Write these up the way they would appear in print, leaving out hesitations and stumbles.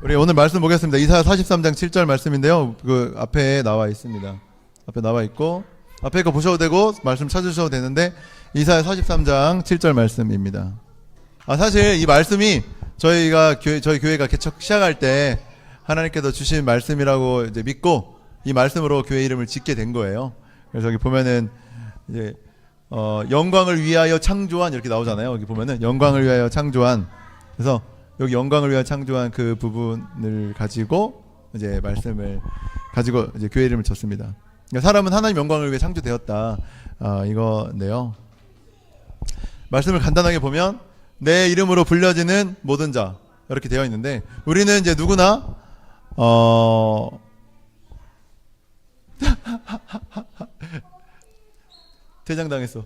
우리 오늘 말씀 보겠습니다. 이사야 43장 7절 말씀인데요. 그 앞에 나와 있습니다. 앞에 나와 있고 앞에 거 보셔도 되고 말씀 찾으셔도 되는데 이사야 43장 7절 말씀입니다. 사실 이 말씀이 저희 교회가 개척 시작할 때 하나님께서 주신 말씀이라고 이제 믿고 이 말씀으로 교회 이름을 짓게 된 거예요. 그래서 여기 보면은 이제 영광을 위하여 창조한 이렇게 나오잖아요. 여기 보면은 영광을 위하여 창조한. 그래서 여기 영광을 위하여 창조한 그 부분을 가지고 이제 말씀을 가지고 이제 교회 이름을 졌습니다. 그러니까 사람은 하나님 영광을 위해 창조되었다. 이건데요. 말씀을 간단하게 보면 내 이름으로 불려지는 모든 자 이렇게 되어 있는데 우리는 이제 누구나 퇴장당했어.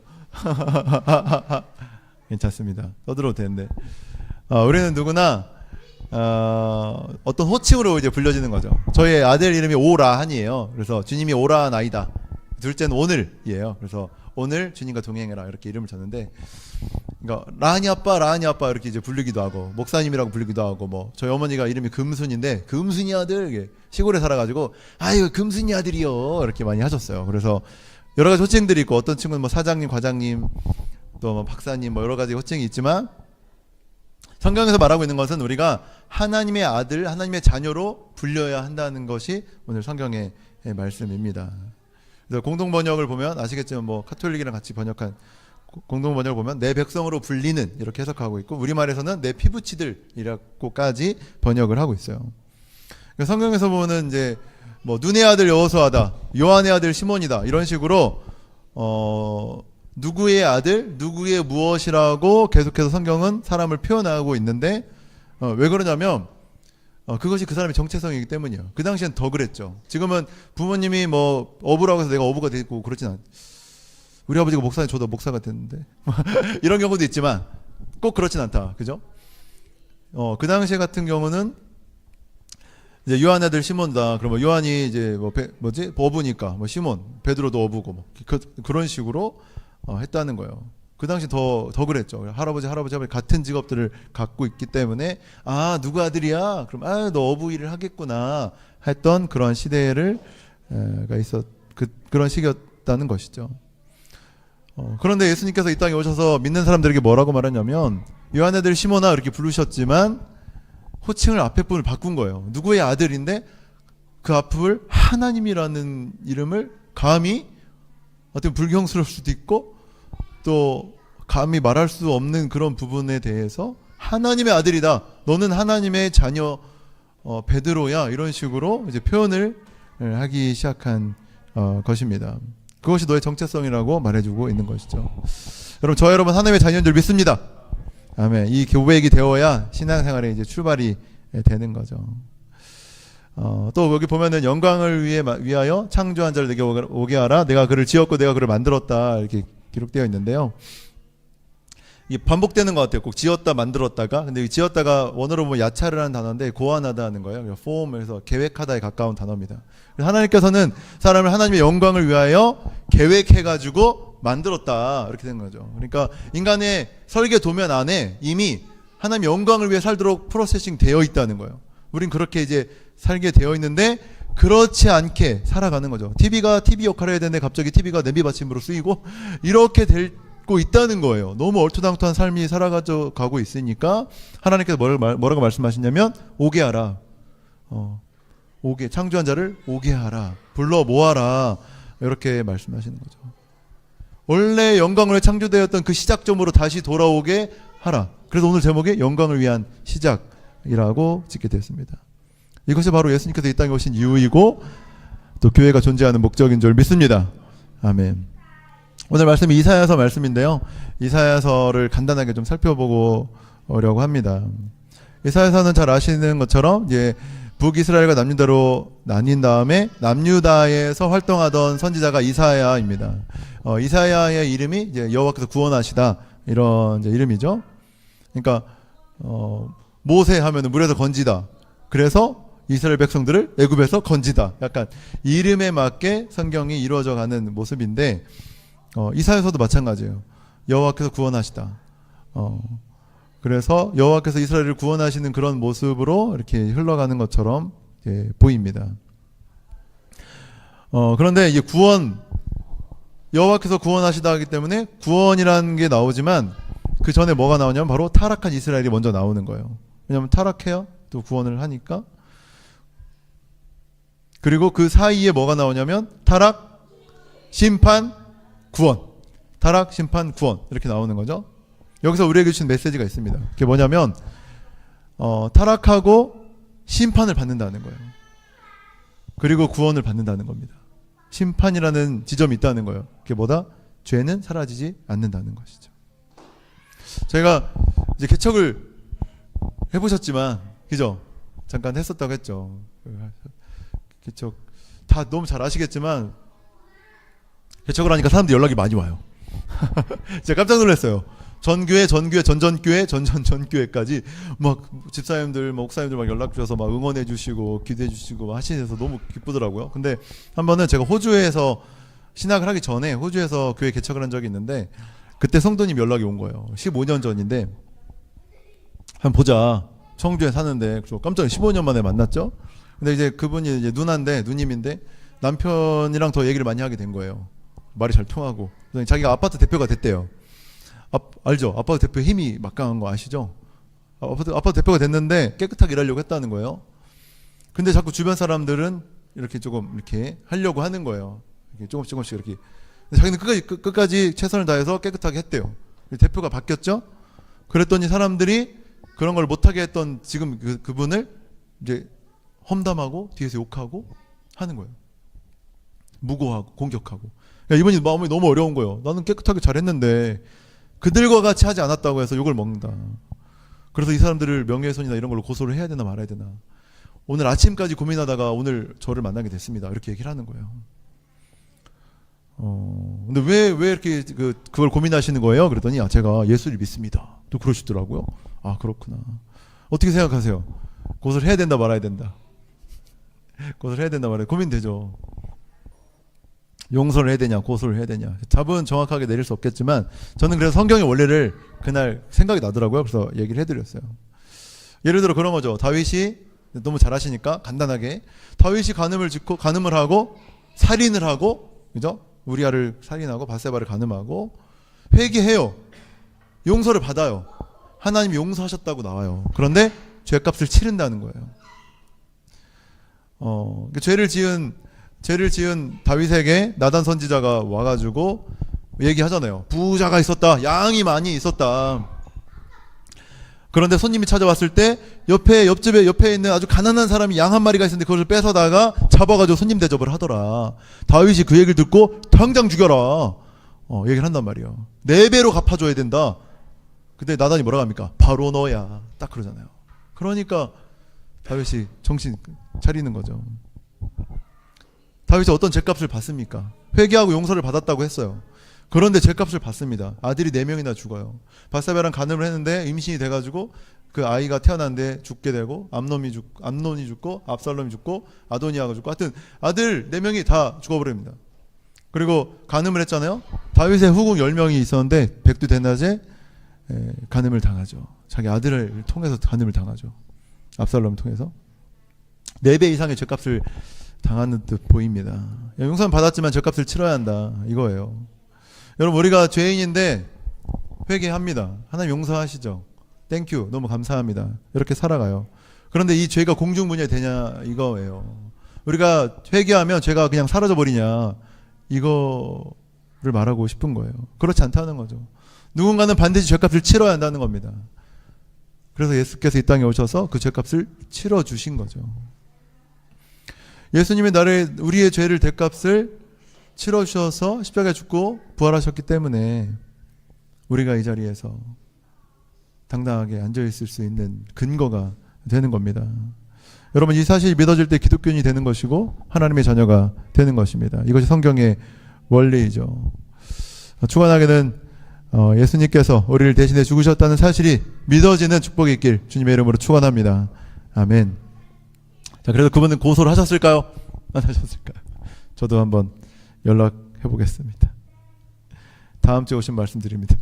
괜찮습니다. 떠들어도 되는데 우리는 누구나 어떤 호칭으로 이제 불려지는 거죠. 저희 아들 이름이 오라한이에요. 그래서 주님이 오라한 아이다. 둘째는 오늘이에요. 그래서 오늘 주님과 동행해라 이렇게 이름을 줬는데, 그러니까 라한이 아빠 이렇게 이제 부르기도 하고 목사님이라고 부르기도 하고 뭐 저희 어머니가 이름이 금순인데 금순이 아들 시골에 살아가지고 아유 금순이 아들이요 이렇게 많이 하셨어요. 그래서 여러 가지 호칭들이 있고 어떤 친구는 뭐 사장님, 과장님, 또 뭐 박사님 뭐 여러 가지 호칭이 있지만 성경에서 말하고 있는 것은 우리가 하나님의 아들, 하나님의 자녀로 불려야 한다는 것이 오늘 성경의 말씀입니다. 그래서 공동번역을 보면 아시겠지만 뭐 카톨릭이랑 같이 번역한 공동번역을 보면 내 백성으로 불리는 이렇게 해석하고 있고 우리말에서는 내 피부치들이라고까지 번역을 하고 있어요. 성경에서 보면 이제 뭐 눈의 아들 여호수아다, 요한의 아들 시몬이다 이런 식으로 누구의 아들, 누구의 무엇이라고 계속해서 성경은 사람을 표현하고 있는데 왜 그러냐면 그것이 그 사람의 정체성이기 때문이에요. 그 당시엔 더 그랬죠. 지금은 부모님이 뭐 어부라고 해서 내가 어부가 되고 그렇진 않. 우리 아버지가 목사님 저도 목사가 됐는데 이런 경우도 있지만 꼭 그렇진 않다. 그죠? 그 당시에 같은 경우는 이제 요한 아들 시몬다. 그러면 요한이 이제 어부니까 뭐 시몬, 베드로도 어부고 뭐 그런 식으로 했다는 거예요. 그 당시 더 그랬죠. 할아버지 같은 직업들을 갖고 있기 때문에 누구 아들이야? 그럼 너 어부 일을 하겠구나 했던 그런 시대를 그런 시기였다는 것이죠. 그런데 예수님께서 이 땅에 오셔서 믿는 사람들에게 뭐라고 말했냐면 요한 아들 시몬아 이렇게 부르셨지만 호칭을 앞에 분을 바꾼 거예요. 누구의 아들인데 그 앞을 하나님이라는 이름을 감히 어떻게 불경스러울 수도 있고 또 감히 말할 수 없는 그런 부분에 대해서 하나님의 아들이다. 너는 하나님의 자녀 베드로야. 이런 식으로 이제 표현을 하기 시작한 것입니다. 그것이 너의 정체성이라고 말해주고 있는 것이죠. 여러분 하나님의 자녀인 줄 믿습니다. 아멘. 이 고백이 되어야 신앙생활에 이제 출발이 되는 거죠. 또 여기 보면은 영광을 위하여 창조한 자를 내게 오게 하라. 내가 그를 지었고 내가 그를 만들었다. 이렇게 기록되어 있는데요. 이게 반복되는 것 같아요. 꼭 지었다 만들었다가. 근데 이 지었다가 원어로 보면 야차르라는 단어인데 고안하다는 거예요. form에서 계획하다에 가까운 단어입니다. 하나님께서는 사람을 하나님의 영광을 위하여 계획해가지고 만들었다. 이렇게 된 거죠. 그러니까 인간의 설계 도면 안에 이미 하나님의 영광을 위해 살도록 프로세싱 되어 있다는 거예요. 우린 그렇게 이제 살게 되어 있는데 그렇지 않게 살아가는 거죠. TV가 TV 역할을 해야 되는데 갑자기 TV가 냄비 받침으로 쓰이고 이렇게 되고 있다는 거예요. 너무 얼토당토한 삶이 살아가고 있으니까 하나님께서 뭐라고 말씀하시냐면 오게 하라. 오게 창조한 자를 오게 하라. 불러 모아라. 이렇게 말씀하시는 거죠. 원래 영광을 창조되었던 그 시작점으로 다시 돌아오게 하라. 그래서 오늘 제목이 영광을 위한 시작이라고 짓게 되었습니다. 이것이 바로 예수님께서 이 땅에 오신 이유이고 또 교회가 존재하는 목적인 줄 믿습니다. 아멘. 오늘 말씀이 이사야서 말씀인데요. 이사야서를 간단하게 좀 살펴보려고 합니다. 이사야서는 잘 아시는 것처럼 이제 북이스라엘과 남유다로 나뉜 다음에 남유다에서 활동하던 선지자가 이사야입니다. 이사야의 이름이 이제 여호와께서 구원하시다 이런 이제 이름이죠. 그러니까 모세 하면은 물에서 건지다. 그래서 이스라엘 백성들을 애굽에서 건지다. 약간 이름에 맞게 성경이 이루어져 가는 모습인데 이사야서도 마찬가지예요. 여호와께서 구원하시다. 그래서 여호와께서 이스라엘을 구원하시는 그런 모습으로 이렇게 흘러가는 것처럼 보입니다. 그런데 이게 여호와께서 구원하시다 하기 때문에 구원이라는 게 나오지만 그 전에 뭐가 나오냐면 바로 타락한 이스라엘이 먼저 나오는 거예요. 왜냐하면 타락해야 또 구원을 하니까. 그리고 그 사이에 뭐가 나오냐면 타락, 심판, 구원. 타락, 심판, 구원 이렇게 나오는 거죠. 여기서 우리에게 주신 메시지가 있습니다. 그게 뭐냐면 타락하고 심판을 받는다는 거예요. 그리고 구원을 받는다는 겁니다. 심판이라는 지점이 있다는 거예요. 그게 뭐다? 죄는 사라지지 않는다는 것이죠. 제가 이제 개척을 해보셨지만, 그죠? 잠깐 했었다고 했죠. 개척 다 너무 잘 아시겠지만 개척을 하니까 사람들이 연락이 많이 와요. 제가 깜짝 놀랐어요. 전교회, 전교회까지 막 집사님들, 목사님들 막 연락 주셔서 막 응원해 주시고 기도해 주시고 하시면서 너무 기쁘더라고요. 근데 한 번은 제가 호주에서 신학을 하기 전에 호주에서 교회 개척을 한 적이 있는데 그때 성도님 연락이 온 거예요. 15년 전인데 한번 보자. 청주에 사는데 깜짝 15년 만에 만났죠. 근데 이제 그분이 이제 누님인데 남편이랑 더 얘기를 많이 하게 된 거예요. 말이 잘 통하고 자기가 아파트 대표가 됐대요. 알죠? 아파트 대표 힘이 막강한 거 아시죠? 아파트 대표가 됐는데 깨끗하게 일하려고 했다는 거예요. 근데 자꾸 주변 사람들은 이렇게 조금 이렇게 하려고 하는 거예요. 이렇게 조금씩 이렇게. 자기는 끝까지 최선을 다해서 깨끗하게 했대요. 대표가 바뀌었죠? 그랬더니 사람들이 그런 걸 못하게 했던 지금 그분을 이제 험담하고 뒤에서 욕하고 하는 거예요. 무고하고 공격하고. 그러니까 이분이 마음이 너무 어려운 거예요. 나는 깨끗하게 잘했는데 그들과 같이 하지 않았다고 해서 욕을 먹는다. 그래서 이 사람들을 명예훼손이나 이런 걸로 고소를 해야 되나 말아야 되나. 오늘 아침까지 고민하다가 오늘 저를 만나게 됐습니다. 이렇게 얘기를 하는 거예요. 근데 왜 이렇게 그걸 고민하시는 거예요? 그랬더니 제가 예수를 믿습니다. 또 그러시더라고요. 아, 그렇구나. 어떻게 생각하세요? 고소를 해야 된다 말아야 된다. 고소를 해야 된다 말아야 고민되죠. 용서를 해야 되냐 고소를 해야 되냐. 답은 정확하게 내릴 수 없겠지만 저는 그래서 성경의 원리를 그날 생각이 나더라고요. 그래서 얘기를 해드렸어요. 예를 들어 그런 거죠. 다윗이 너무 잘하시니까 간단하게 다윗이 간음을 하고 살인을 하고, 그죠? 우리아를 살인하고 바세바를 간음하고 회개해요. 용서를 받아요. 하나님이 용서하셨다고 나와요. 그런데 죄값을 치른다는 거예요. 죄를 지은 다윗에게 나단 선지자가 와가지고 얘기하잖아요. 부자가 있었다. 양이 많이 있었다. 그런데 손님이 찾아왔을 때 옆에 있는 아주 가난한 사람이 양 한 마리가 있었는데 그것을 뺏어다가 잡아가지고 손님 대접을 하더라. 다윗이 그 얘기를 듣고 당장 죽여라. 얘기를 한단 말이에요. 4배로 갚아줘야 된다. 근데 나단이 뭐라고 합니까? 바로 너야. 딱 그러잖아요. 그러니까 다윗이 정신 차리는 거죠. 다윗이 어떤 죄값을 받습니까? 회개하고 용서를 받았다고 했어요. 그런데 죄값을 받습니다. 아들이 4명이나 죽어요. 바세바랑 간음을 했는데 임신이 돼가지고 그 아이가 태어났는데 죽게 되고 암논이 죽고 압살롬이 죽고 아도니아가 죽고 하여튼 아들 4명이 다 죽어버립니다. 그리고 간음을 했잖아요. 다윗의 후궁 10명이 있었는데 백두대낮에 간음을 당하죠. 자기 아들을 통해서 간음을 당하죠. 압살롬을 통해서 4배 이상의 죄값을 당하는 듯 보입니다. 용서는 받았지만 죄값을 치러야 한다 이거예요. 여러분 우리가 죄인인데 회개합니다. 하나님 용서하시죠. 땡큐 너무 감사합니다. 이렇게 살아가요. 그런데 이 죄가 공중분야 되냐 이거예요. 우리가 회개하면 죄가 그냥 사라져 버리냐 이거를 말하고 싶은 거예요. 그렇지 않다는 거죠. 누군가는 반드시 죄값을 치러야 한다는 겁니다. 그래서 예수께서 이 땅에 오셔서 그 죄값을 치러주신 거죠. 예수님이 우리의 죄를 대값을 치러주셔서 십자가에 죽고 부활하셨기 때문에 우리가 이 자리에서 당당하게 앉아있을 수 있는 근거가 되는 겁니다. 여러분 이 사실이 믿어질 때 기독교인이 되는 것이고 하나님의 자녀가 되는 것입니다. 이것이 성경의 원리이죠. 축원하게는 예수님께서 우리를 대신해 죽으셨다는 사실이 믿어지는 축복이 있길 주님의 이름으로 축원합니다. 아멘. 자, 그래서 그분은 고소를 하셨을까요? 안 하셨을까요? 저도 한번 연락해 보겠습니다. 다음 주에 오신 말씀드립니다.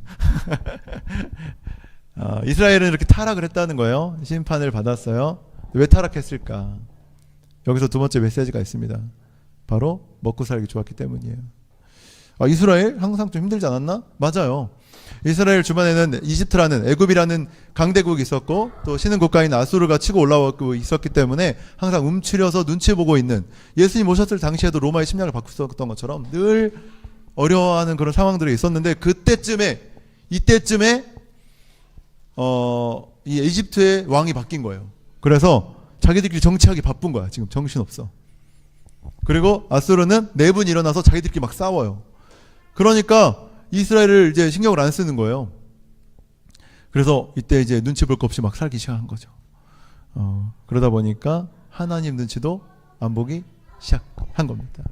이스라엘은 이렇게 타락을 했다는 거예요. 심판을 받았어요. 왜 타락했을까? 여기서 두 번째 메시지가 있습니다. 바로 먹고 살기 좋았기 때문이에요. 이스라엘 항상 좀 힘들지 않았나? 맞아요. 이스라엘 주변에는 이집트라는 애굽이라는 강대국이 있었고 또 신흥 국가인 아수르가 치고 올라오고 있었기 때문에 항상 움츠려서 눈치 보고 있는, 예수님 오셨을 당시에도 로마의 침략을 받고 있었던 것처럼 늘 어려워하는 그런 상황들이 있었는데, 이때쯤에 이 이집트의 왕이 바뀐 거예요. 그래서 자기들끼리 정치하기 바쁜 거야. 지금 정신없어. 그리고 아수르는 내분이 일어나서 자기들끼리 막 싸워요. 그러니까 이스라엘을 이제 신경을 안 쓰는 거예요. 그래서 이때 이제 눈치 볼 것 없이 막 살기 시작한 거죠. 그러다 보니까 하나님 눈치도 안 보기 시작한 겁니다.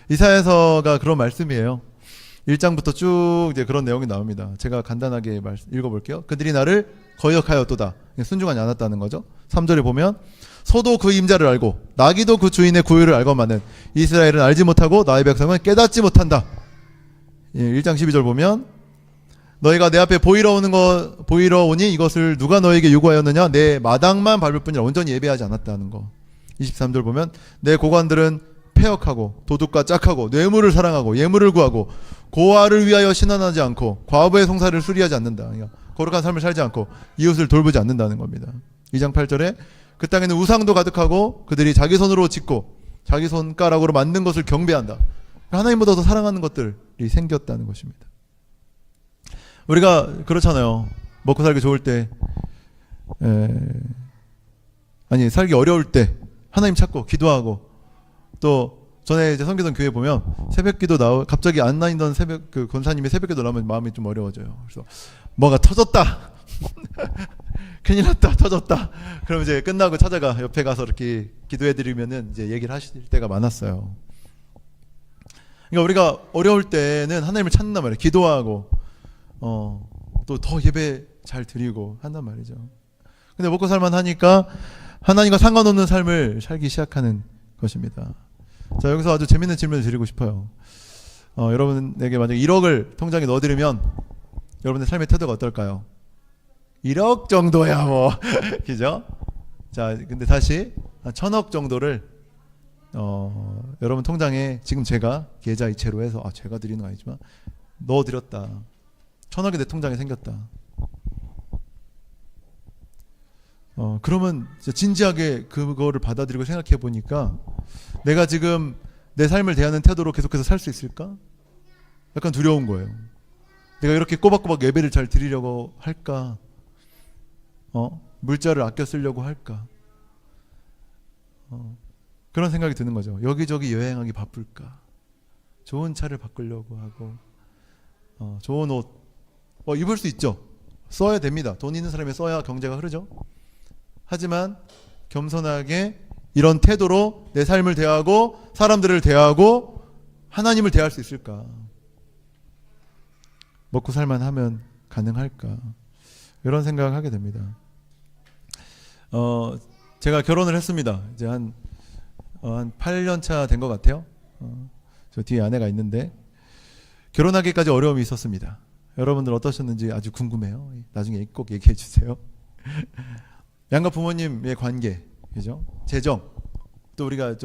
이사야서가 그런 말씀이에요. 1장부터 쭉 이제 그런 내용이 나옵니다. 제가 간단하게 읽어볼게요. 그들이 나를 거역하였도다. 순종하지 않았다는 거죠. 3절에 보면 소도 그 임자를 알고 나귀도 그 주인의 구유를 알거만은 이스라엘은 알지 못하고 나의 백성은 깨닫지 못한다. 1장 12절 보면 너희가 내 앞에 보이러 오니 이것을 누가 너에게 요구하였느냐? 내 마당만 밟을 뿐이라 온전히 예배하지 않았다는 거. 23절 보면 내 고관들은 패역하고 도둑과 짝하고 뇌물을 사랑하고 예물을 구하고 고아를 위하여 신원하지 않고 과부의 송사를 수리하지 않는다. 거룩한 삶을 살지 않고 이웃을 돌보지 않는다는 겁니다. 2장 8절에 그 땅에는 우상도 가득하고 그들이 자기 손으로 짓고 자기 손가락으로 만든 것을 경배한다. 하나님보다 더 사랑하는 것들이 생겼다는 것입니다. 우리가 그렇잖아요. 먹고 살기 좋을 때, 살기 어려울 때 하나님 찾고 기도하고, 또 전에 이제 섬기던 교회 보면 새벽기도 갑자기 안 다니던 그 권사님이 새벽기도 나오면 마음이 좀 어려워져요. 그래서 뭐가 터졌다. 큰일 났다, 터졌다. 그럼 이제 끝나고 찾아가 옆에 가서 이렇게 기도해드리면은 이제 얘기를 하실 때가 많았어요. 그러니까 우리가 어려울 때는 하나님을 찾는단 말이에요. 기도하고, 또 더 예배 잘 드리고 한단 말이죠. 근데 먹고 살만 하니까 하나님과 상관없는 삶을 살기 시작하는 것입니다. 자, 여기서 아주 재밌는 질문을 드리고 싶어요. 여러분에게 만약 1억을 통장에 넣어드리면 여러분의 삶의 태도가 어떨까요? 1억 정도야 뭐 그죠? 자, 근데 다시 1000억 정도를 여러분 통장에 지금 제가 계좌이체로 해서 제가 드리는 건 아니지만 넣어드렸다. 1000억이 내 통장에 생겼다. 그러면 진지하게 그거를 받아들이고 생각해 보니까 내가 지금 내 삶을 대하는 태도로 계속해서 살 수 있을까? 약간 두려운 거예요. 내가 이렇게 꼬박꼬박 예배를 잘 드리려고 할까? 물자를 아껴 쓰려고 할까? 그런 생각이 드는 거죠. 여기저기 여행하기 바쁠까? 좋은 차를 바꾸려고 하고, 좋은 옷 입을 수 있죠. 써야 됩니다. 돈 있는 사람이 써야 경제가 흐르죠. 하지만 겸손하게 이런 태도로 내 삶을 대하고 사람들을 대하고 하나님을 대할 수 있을까? 먹고 살만 하면 가능할까? 이런 생각을 하게 됩니다. 제가 결혼을 했습니다. 이제 한 8년 차 된 것 같아요. 저 뒤에 아내가 있는데 결혼하기까지 어려움이 있었습니다. 여러분들 어떠셨는지 아주 궁금해요. 나중에 꼭 얘기해 주세요. 양가 부모님의 관계, 그죠? 재정, 또 우리가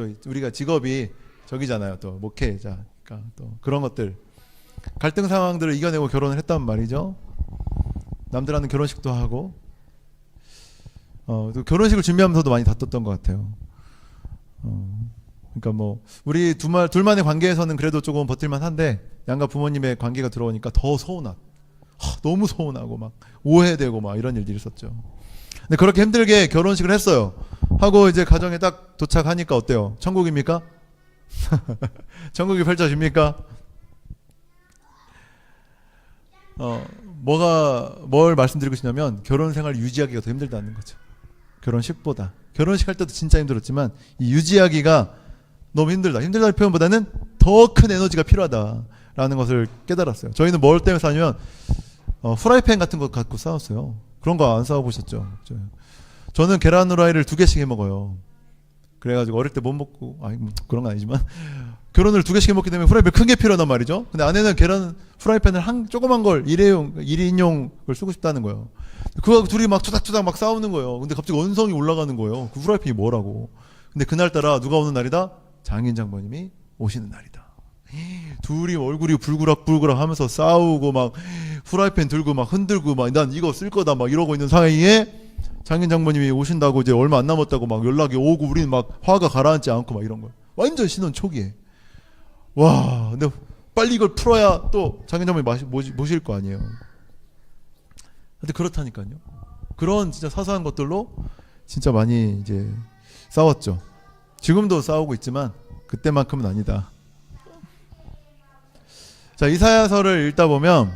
직업이 저기잖아요. 또 목회자니까 또 그런 것들, 갈등 상황들을 이겨내고 결혼을 했단 말이죠. 남들하는 결혼식도 하고, 또 결혼식을 준비하면서도 많이 다퉜던 것 같아요. 그러니까 뭐 우리 둘만의 관계에서는 그래도 조금 버틸만한데 양가 부모님의 관계가 들어오니까 더 너무 서운하고 막 오해되고 막 이런 일들이 있었죠. 근데 그렇게 힘들게 결혼식을 했어요. 하고 이제 가정에 딱 도착하니까 어때요? 천국입니까? 천국이 펼쳐집니까? 뭘 말씀드리고 싶냐면 결혼 생활 유지하기가 더 힘들다는 거죠. 결혼식보다. 결혼식 할 때도 진짜 힘들었지만 이 유지하기가 너무 힘들다. 힘들다는 표현보다는 더 큰 에너지가 필요하다라는 것을 깨달았어요. 저희는 뭘 때문에 싸냐면 후라이팬 같은 거 갖고 싸웠어요. 그런 거 안 싸워보셨죠? 저는 계란 후라이를 2개씩 해 먹어요. 그래가지고 어릴 때 못 먹고, 그런 건 아니지만 결혼을 2개씩 해 먹기 때문에 후라이팬 큰 게 필요하단 말이죠. 근데 아내는 계란 후라이팬을 조그만 걸 1인용 걸 쓰고 싶다는 거예요. 그거 둘이 막 투닥투닥 막 싸우는 거예요. 근데 갑자기 언성이 올라가는 거예요. 그 후라이팬이 뭐라고. 근데 그날따라 누가 오는 날이다? 장인 장모님이 오시는 날이다. 둘이 얼굴이 불그락불그락 하면서 싸우고 막 후라이팬 들고 막 흔들고 막 난 이거 쓸 거다 막 이러고 있는 사이에 장인 장모님이 오신다고 이제 얼마 안 남았다고 막 연락이 오고 우리는 막 화가 가라앉지 않고 막 이런 거예요. 완전 신혼 초기에. 와, 근데 빨리 이걸 풀어야 또 장인 장모님 모실 거 아니에요. 근데 그렇다니까요. 그런 진짜 사소한 것들로 진짜 많이 이제 싸웠죠. 지금도 싸우고 있지만 그때만큼은 아니다. 자, 이사야서를 읽다 보면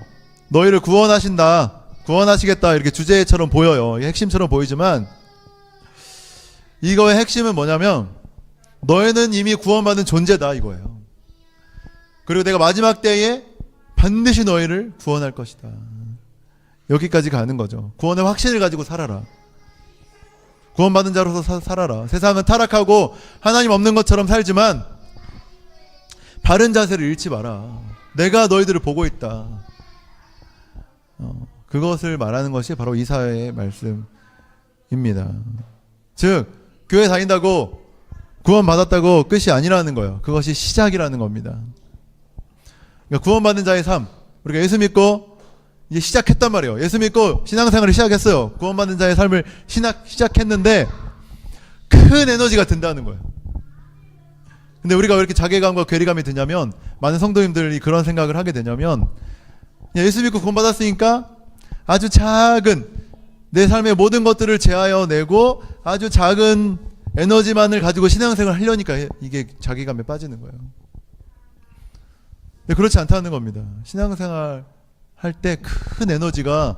너희를 구원하신다, 구원하시겠다 이렇게 주제처럼 보여요. 핵심처럼 보이지만 이거의 핵심은 뭐냐면 너희는 이미 구원받은 존재다 이거예요. 그리고 내가 마지막 때에 반드시 너희를 구원할 것이다. 여기까지 가는 거죠. 구원의 확신을 가지고 살아라. 구원받은 자로서 살아라. 세상은 타락하고 하나님 없는 것처럼 살지만 바른 자세를 잃지 마라. 내가 너희들을 보고 있다. 그것을 말하는 것이 바로 이사야의 말씀입니다. 즉 교회 다닌다고 구원받았다고 끝이 아니라는 거예요. 그것이 시작이라는 겁니다. 그러니까 구원받은 자의 삶, 우리가 예수 믿고 이제 시작했단 말이에요. 예수 믿고 신앙생활을 시작했어요. 구원받은 자의 삶을 시작했는데 큰 에너지가 든다는 거예요. 근데 우리가 왜 이렇게 자괴감과 괴리감이 드냐면 많은 성도님들이 그런 생각을 하게 되냐면 예수 믿고 구원받았으니까 아주 작은 내 삶의 모든 것들을 제하여 내고 아주 작은 에너지만을 가지고 신앙생활을 하려니까 이게 자괴감에 빠지는 거예요. 근데 그렇지 않다는 겁니다. 신앙생활 할 때 큰 에너지가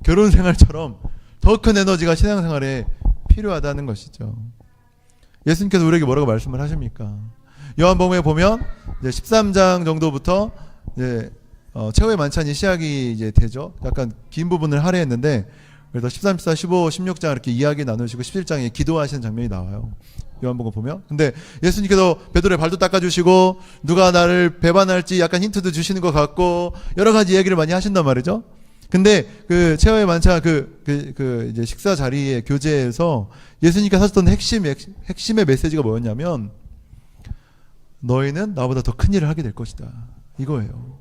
결혼생활처럼 더 큰 에너지가 신앙생활에 필요하다는 것이죠. 예수님께서 우리에게 뭐라고 말씀을 하십니까? 요한복음에 보면 이제 13장 정도부터 이제 최후의 만찬이 시작이 이제 되죠. 약간 긴 부분을 할애했는데 그래서 13, 14, 15, 16장 이렇게 이야기 나누시고 17장에 기도하시는 장면이 나와요. 요한복음 보면. 근데 예수님께서 베드로의 발도 닦아주시고 누가 나를 배반할지 약간 힌트도 주시는 것 같고 여러 가지 얘기를 많이 하신단 말이죠. 근데 그 최후의 만찬 이제 식사 자리의 교제에서 예수님께서 하셨던 핵심의 메시지가 뭐였냐면 너희는 나보다 더 큰 일을 하게 될 것이다. 이거예요.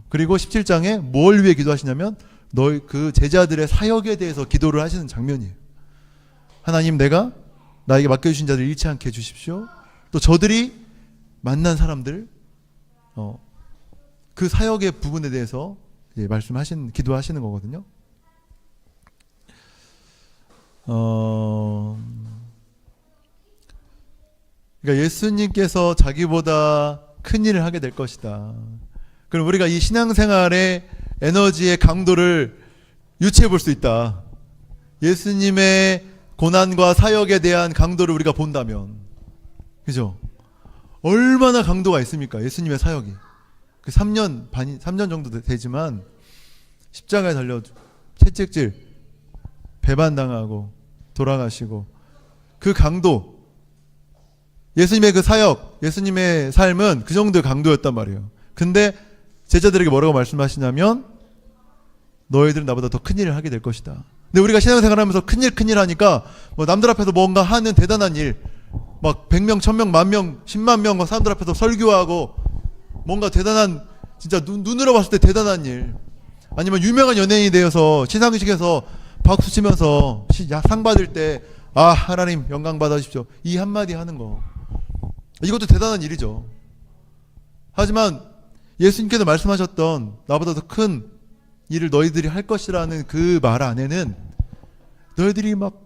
그리고 17장에 뭘 위해 기도하시냐면 너희 그 제자들의 사역에 대해서 기도를 하시는 장면이에요. 하나님 내가 나에게 맡겨주신 자들 잃지 않게 해주십시오. 또 저들이 만난 사람들 그 사역의 부분에 대해서 기도하시는 거거든요. 그러니까 예수님께서 자기보다 큰 일을 하게 될 것이다. 그럼 우리가 이 신앙생활의 에너지의 강도를 유추해 볼 수 있다. 예수님의 고난과 사역에 대한 강도를 우리가 본다면, 그죠? 얼마나 강도가 있습니까? 예수님의 사역이. 그 3년 정도 되지만 십자가에 달려 채찍질, 배반당하고 돌아가시고 그 강도, 예수님의 그 사역, 예수님의 삶은 그 정도의 강도였단 말이에요. 근데 제자들에게 뭐라고 말씀하시냐면 너희들은 나보다 더 큰 일을 하게 될 것이다. 근데 우리가 신앙생활하면서 큰일 하니까 뭐 남들 앞에서 뭔가 하는 대단한 일, 막 100명, 1000명, 10,000명, 10만 명 사람들 앞에서 설교하고 뭔가 대단한, 진짜 눈으로 봤을 때 대단한 일, 아니면 유명한 연예인이 되어서 시상식에서 박수 치면서 상 받을 때 아 하나님 영광 받아주십시오 이 한마디 하는 거, 이것도 대단한 일이죠. 하지만 예수님께서 말씀하셨던 나보다 더 큰 일을 너희들이 할 것이라는 그 말 안에는 너희들이 막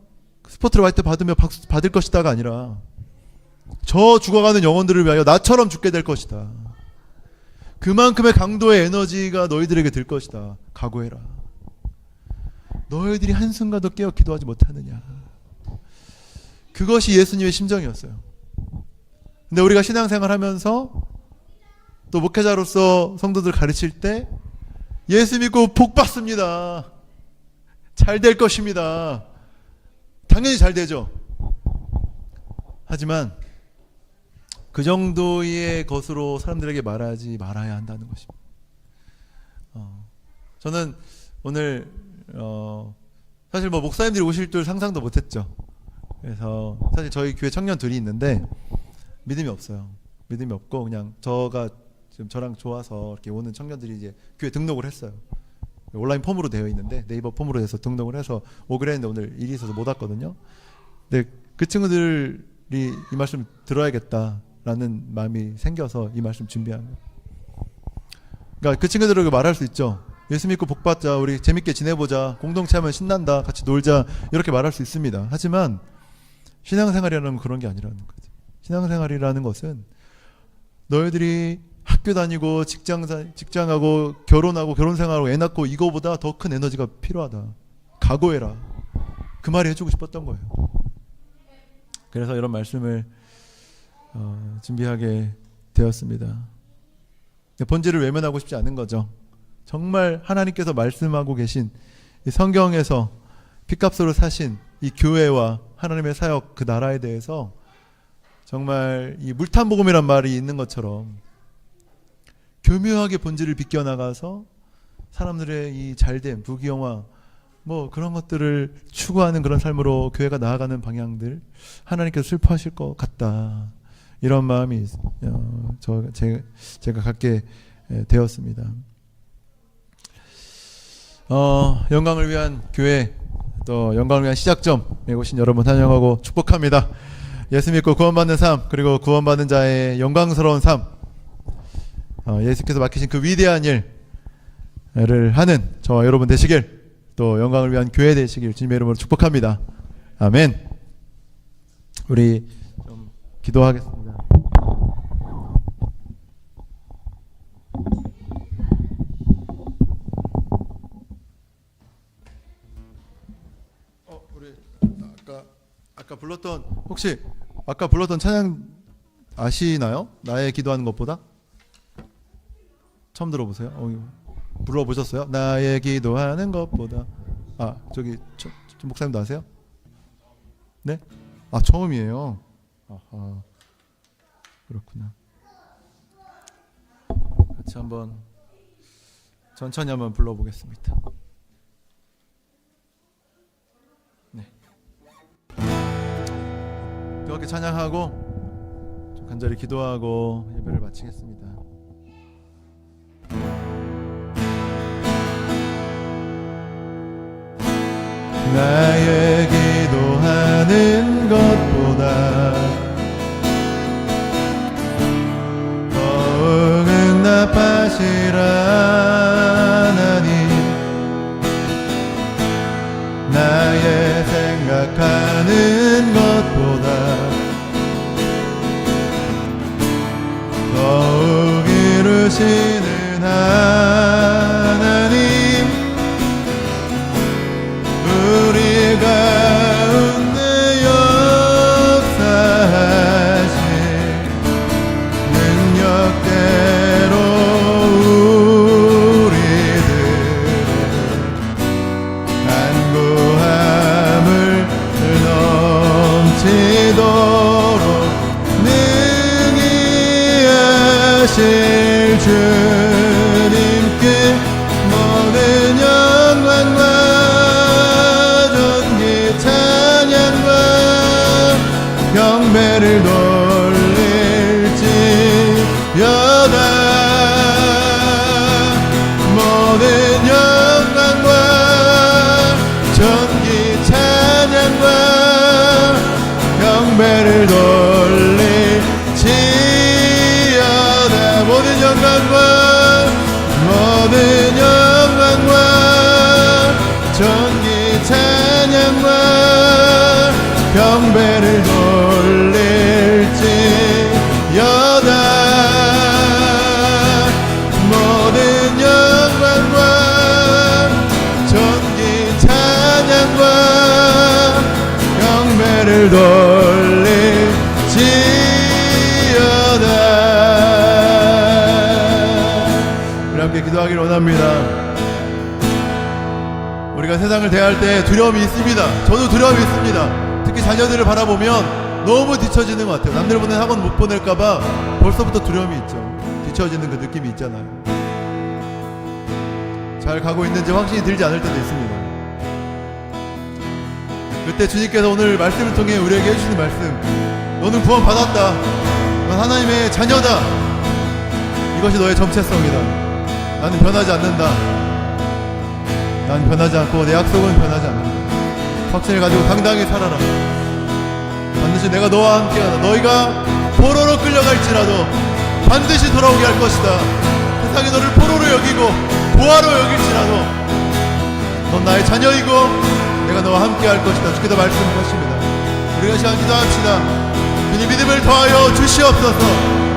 스포트라이트 받으며 박수 받을 것이다가 아니라 저 죽어가는 영혼들을 위하여 나처럼 죽게 될 것이다. 그만큼의 강도의 에너지가 너희들에게 들 것이다. 각오해라. 너희들이 한순간도 깨어 기도하지 못하느냐. 그것이 예수님의 심정이었어요. 근데 우리가 신앙생활 하면서 또 목회자로서 성도들 가르칠 때 예수 믿고 복 받습니다. 잘 될 것입니다. 당연히 잘 되죠. 하지만 그 정도의 것으로 사람들에게 말하지 말아야 한다는 것입니다. 저는 오늘 사실 뭐 목사님들이 오실 줄 상상도 못했죠. 그래서 사실 저희 교회 청년들이 있는데 믿음이 없어요. 믿음이 없고 그냥 지금 저랑 좋아서 이렇게 오는 청년들이 이제 교회 등록을 했어요. 온라인 폼으로 되어 있는데 네이버 폼으로 해서 등록을 해서 오기로 했는데 오늘 일이 있어서 못 왔거든요. 근데 그 친구들이 이 말씀 들어야겠다라는 마음이 생겨서 이 말씀 준비한 거예요. 그러니까 그 친구들에게 말할 수 있죠. 예수 믿고 복 받자, 우리 재밌게 지내보자, 공동체 하면 신난다, 같이 놀자, 이렇게 말할 수 있습니다. 하지만 신앙생활이라는 건 그런 게 아니라는 거죠. 신앙생활이라는 것은 너희들이 학교 다니고 직장하고 결혼하고 결혼생활하고 애 낳고 이거보다 더 큰 에너지가 필요하다. 각오해라. 그 말이 해주고 싶었던 거예요. 그래서 이런 말씀을 준비하게 되었습니다. 본질을 외면하고 싶지 않은 거죠. 정말 하나님께서 말씀하고 계신 이 성경에서 피값으로 사신 이 교회와 하나님의 사역, 그 나라에 대해서 정말 이 물탄복음이란 말이 있는 것처럼 교묘하게 본질을 비껴나가서 사람들의 이 잘됨, 부귀영화 뭐 그런 것들을 추구하는 그런 삶으로 교회가 나아가는 방향들, 하나님께서 슬퍼하실 것 같다, 이런 마음이 제가 갖게 되었습니다. 영광을 위한 교회, 또 영광을 위한 시작점에 오신 여러분 환영하고 축복합니다. 예수 믿고 구원받는 삶, 그리고 구원받는 자의 영광스러운 삶, 예수께서 맡기신 그 위대한 일을 하는 저와 여러분 되시길, 또 영광을 위한 교회 되시길 주님의 이름으로 축복합니다. 아멘. 우리 좀 기도하겠습니다. 우리 아까 불렀던, 혹시 아까 불렀던 찬양 아시나요? 나의 기도하는 것보다? 처음 들어보세요? 불러보셨어요? 나의 기도하는 것보다. 저기 목사님도 아세요? 네? 처음이에요. 아하, 그렇구나. 같이 한번 천천히 한번 불러보겠습니다. 네. 뜨겁게 찬양하고 좀 간절히 기도하고 예배를 마치겠습니다. 나의 기도하는 것보다 더욱 응답하시라 하나님, 나의 생각하는 것보다 더욱 이루시는 하나님, 우리 가운데 역사하신 능력대로 우리들의 간구함을 넘치도록 능히 하실 주님께 모든 영광과 경배를 돌릴지어다. 모든 영광과 전기 찬양과 경배를 돌릴지어다. 모든 영광과 전기 찬양과 경배를 돌릴지어다. 모든 영광과 전기 찬양과 경배를 돌릴지어다. 우리 함께 기도하기를 원합니다. 우리가 세상을 대할 때 두려움이 있습니다. 저도 두려움이 있습니다. 특히 자녀들을 바라보면 너무 뒤처지는 것 같아요. 남들 보낸 학원 못 보낼까봐 벌써부터 두려움이 있죠. 뒤처지는 그 느낌이 있잖아요. 잘 가고 있는지 확신이 들지 않을 때도 있습니다. 그때 주님께서 오늘 말씀을 통해 우리에게 해주시는 말씀, 너는 구원 받았다, 넌 하나님의 자녀다, 이것이 너의 정체성이다, 나는 변하지 않는다, 난 변하지 않고 내 약속은 변하지 않는다, 확신을 가지고 당당히 살아라, 반드시 내가 너와 함께하다, 너희가 포로로 끌려갈지라도 반드시 돌아오게 할 것이다, 세상이 너를 포로로 여기고 보화로 여길지라도 넌 나의 자녀이고 내가 너와 함께 할 것이다. 주께서 말씀하십니다. 우리가 시간 기도합시다. 주님 믿음을 더하여 주시옵소서.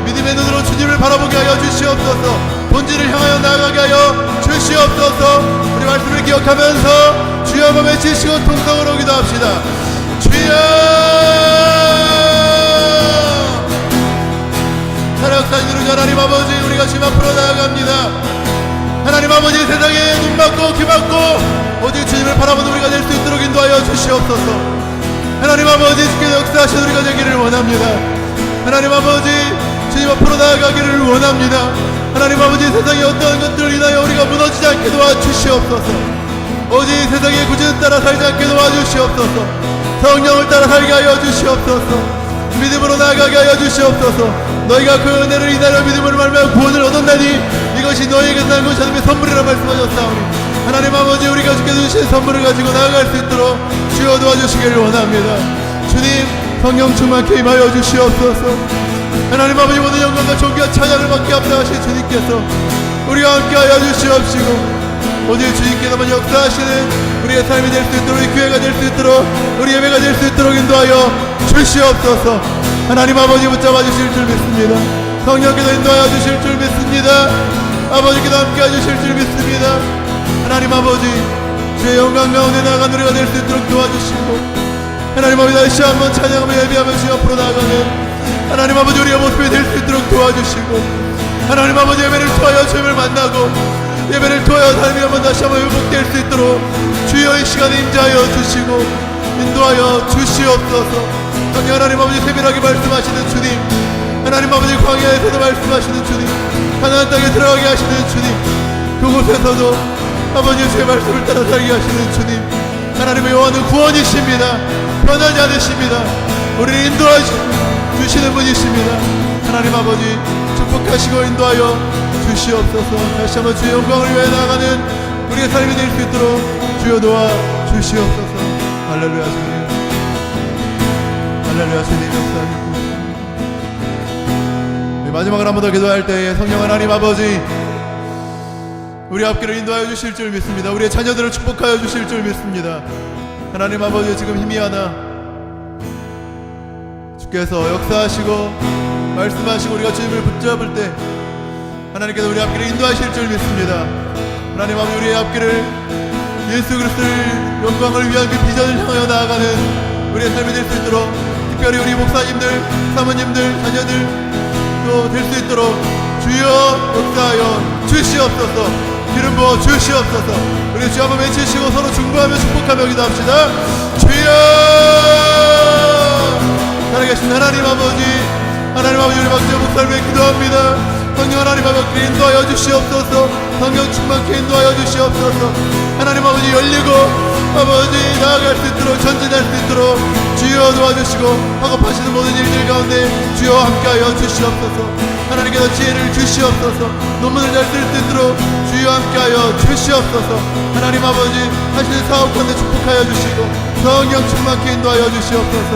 믿음의 눈으로 주님을 바라보게 하여 주시옵소서. 본질을 향하여 나아가게 하여 주시옵소서. 우리 말씀을 기억하면서 주여 한번 외치시고 통성으로 기도합시다. 주여 사랑하신 우리 하나님 아버지, 우리가 주님 앞으로 나아갑니다. 하나님 아버지, 세상에 눈 막고 귀 막고 오직 주님을 바라보는 우리가 될 수 있도록 인도하여 주시옵소서. 하나님 아버지, 주께서 역사하신 우리가 되기를 원합니다. 하나님 아버지, 주님 앞으로 나아가기를 원합니다. 하나님 아버지, 세상의 어떠한 것들을 인하여 우리가 무너지지 않게 도와주시옵소서. 오직 세상의 구준을 따라 살지 않게 도와주시옵소서. 성령을 따라 살게 하여 주시옵소서. 믿음으로 나아가게 하여 주시옵소서. 너희가 그 은혜를 인하여 믿음으로 말미암아 구원을 얻었나니 이것이 너희에게서 난 것이 하나님의 선물이라 말씀하셨사오니 하나님 아버지, 우리가 주께서 주신 선물을 가지고 나아갈 수 있도록 주여 도와주시기를 원합니다. 주님, 성령 충만케 임하여 주시옵소서. 하나님 아버지, 모든 영광과 존귀와 찬양을 받게 합당하신 주님께서 우리와 함께하여 주시옵시고 오직 주님께서만 역사하시는 우리의 삶이 될 수 있도록, 우리 교회가 될 수 있도록, 우리 예배가 될 수 있도록 인도하여 주시옵소서. 하나님 아버지, 붙잡아 주실 줄 믿습니다. 성령께서 인도하여 주실 줄 믿습니다. 아버지께서 함께해 주실 줄 믿습니다. 하나님 아버지, 주의 영광 가운데 나아간 우리가 될 수 있도록 도와주시고 하나님 아버지, 다시 한번 찬양하며 예배하며 주 앞으로 나아가는 하나님 아버지, 우리의 모습이 될 수 있도록 도와주시고 하나님 아버지, 예배를 통하여 주님을 만나고 예배를 통하여 삶이 한번 다시 한번 회복될 수 있도록 주여 이 시간에 임재하여 주시고 인도하여 주시옵소서. 성령 하나님 아버지, 세밀하게 말씀하시는 주님, 하나님 아버지, 광야에서도 말씀하시는 주님, 가나안 땅에 들어가게 하시는 주님, 그곳에서도 아버지 주의 말씀을 따라 살게 하시는 주님, 하나님의 여호와는 구원이십니다. 변하지 않으십니다. 우리를 인도하여 주시는 분이십니다. 하나님 아버지, 축복하시고 인도하여 주시옵소서. 다시 한번 주의 영광을 위해 나아가는 우리의 삶이 될 수 있도록 주여 도와 주시옵소서. 할렐루야 주님, 할렐루야 주님, 역사하시고 마지막으로 한 번 더 기도할 때에 성령 하나님 아버지, 우리 앞길을 인도하여 주실 줄 믿습니다. 우리의 자녀들을 축복하여 주실 줄 믿습니다. 하나님 아버지, 지금 힘이 하나 주께서 역사하시고 말씀하시고 우리가 주님을 붙잡을 때 하나님께서 우리 앞길을 인도하실 줄 믿습니다. 하나님 아버지, 우리의 앞길을 예수 그리스도의 영광을 위한 그 비전을 향하여 나아가는 우리의 삶이 될 수 있도록, 특별히 우리 목사님들, 사모님들, 자녀들 또 될 수 있도록 주여 역사하여 주시옵소서. 기름 부어 주시옵소서. 우리 주 한번 외치시고 서로 중보하며 축복하며 기도합시다. 주여, 살아계신 하나님 아버지, 하나님 아버지, 우리 박재 목사를 위해 기도합니다. 성령 하나님 아버지, 인도하여 주시옵소서. 성령 충만케 인도하여 주시옵소서. 하나님 아버지, 열리고 아버지 나아갈 수 있도록, 전진할 수 있도록 주여 도와주시고 학업하시는 모든 일들 가운데 주여 함께하여 주시옵소서. 하나님께서 지혜를 주시옵소서. 논문을 잘 쓸 수 있도록 주여 함께하여 주시옵소서. 하나님 아버지, 하시는 사업 가운데 축복하여 주시고 성령 충만케 인도하여 주시옵소서.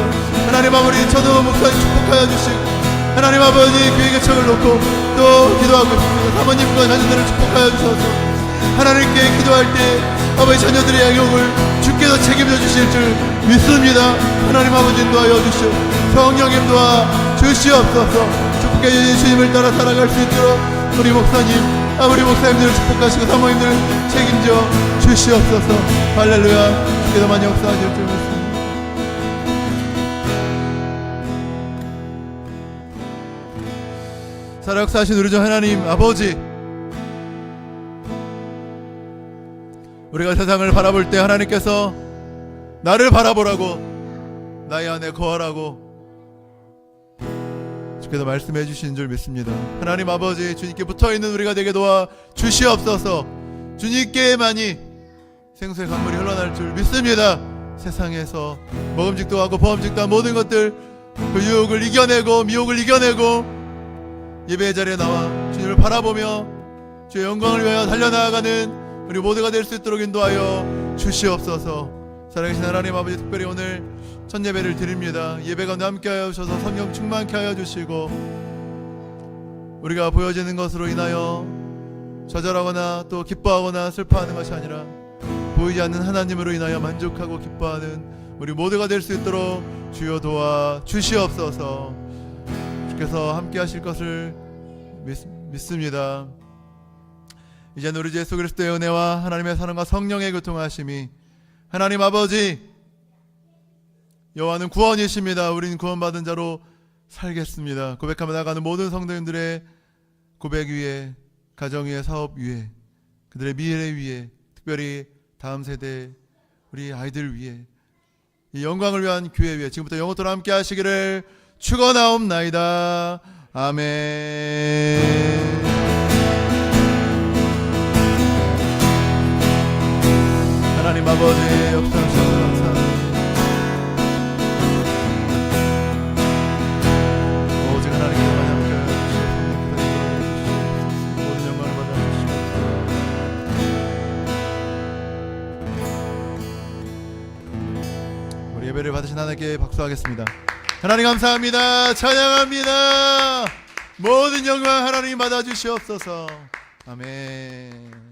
하나님 아버지, 저도 목사님 축복하여 주시고 하나님 아버지, 교회 개척을 놓고 또 기도하고 있습니다. 사모님과 자녀들을 축복하여 주셔서 하나님께 기도할 때 아버지 자녀들의 양육을 주께서 책임져 주실 줄 믿습니다. 하나님 아버지, 인도하여 주시오. 성령 인도하 주시옵소서. 축복해 주신 주님을 따라 살아갈 수 있도록 우리 목사님, 우리 목사님들을 축복하시고 사모님들 책임져 주시옵소서. 할렐루야. 주께서만 역사하실 줄 믿습니다. 살아 역사하신 우리 주 하나님 아버지, 우리가 세상을 바라볼 때 하나님께서 나를 바라보라고, 나의 안에 거하라고 주께서 말씀해 주신 줄 믿습니다. 하나님 아버지, 주님께 붙어있는 우리가 되게 도와 주시옵소서. 주님께만이 생수의 강물이 흘러날 줄 믿습니다. 세상에서 먹음직도 하고 범직도 한 모든 것들, 그 유혹을 이겨내고 미혹을 이겨내고 예배의 자리에 나와 주님을 바라보며 주의 영광을 위하여 달려나가는 우리 모두가 될 수 있도록 인도하여 주시옵소서. 살아계신 하나님 아버지, 특별히 오늘 첫 예배를 드립니다. 예배 가운데 함께하여 주셔서 성령 충만케 하여 주시고, 우리가 보여지는 것으로 인하여 좌절하거나 또 기뻐하거나 슬퍼하는 것이 아니라 보이지 않는 하나님으로 인하여 만족하고 기뻐하는 우리 모두가 될 수 있도록 주여 도와 주시옵소서. 주께서 함께 하실 것을 믿습니다. 이제는 우리 주 예수 그리스도의 은혜와 하나님의 사랑과 성령의 교통하심이, 하나님 아버지, 여호와는 구원이십니다. 우리는 구원받은 자로 살겠습니다. 고백하며 나가는 모든 성도님들의 고백 위에, 가정 위에, 사업 위에, 그들의 미래 위에, 특별히 다음 세대 우리 아이들 위에, 이 영광을 위한 교회 위에 지금부터 영원토록 함께 하시기를 축원하옵나이다. 아멘. 하나님 아버지, 역사하셔서 감사합니다. 오직 하나님께만 함께 하시옵소서. 모든 영광을 받아주시옵소서. 우리 예배를 받으신 하나님께 박수하겠습니다. 하나님 감사합니다. 찬양합니다. 모든 영광 하나님 받아주시옵소서. 아멘.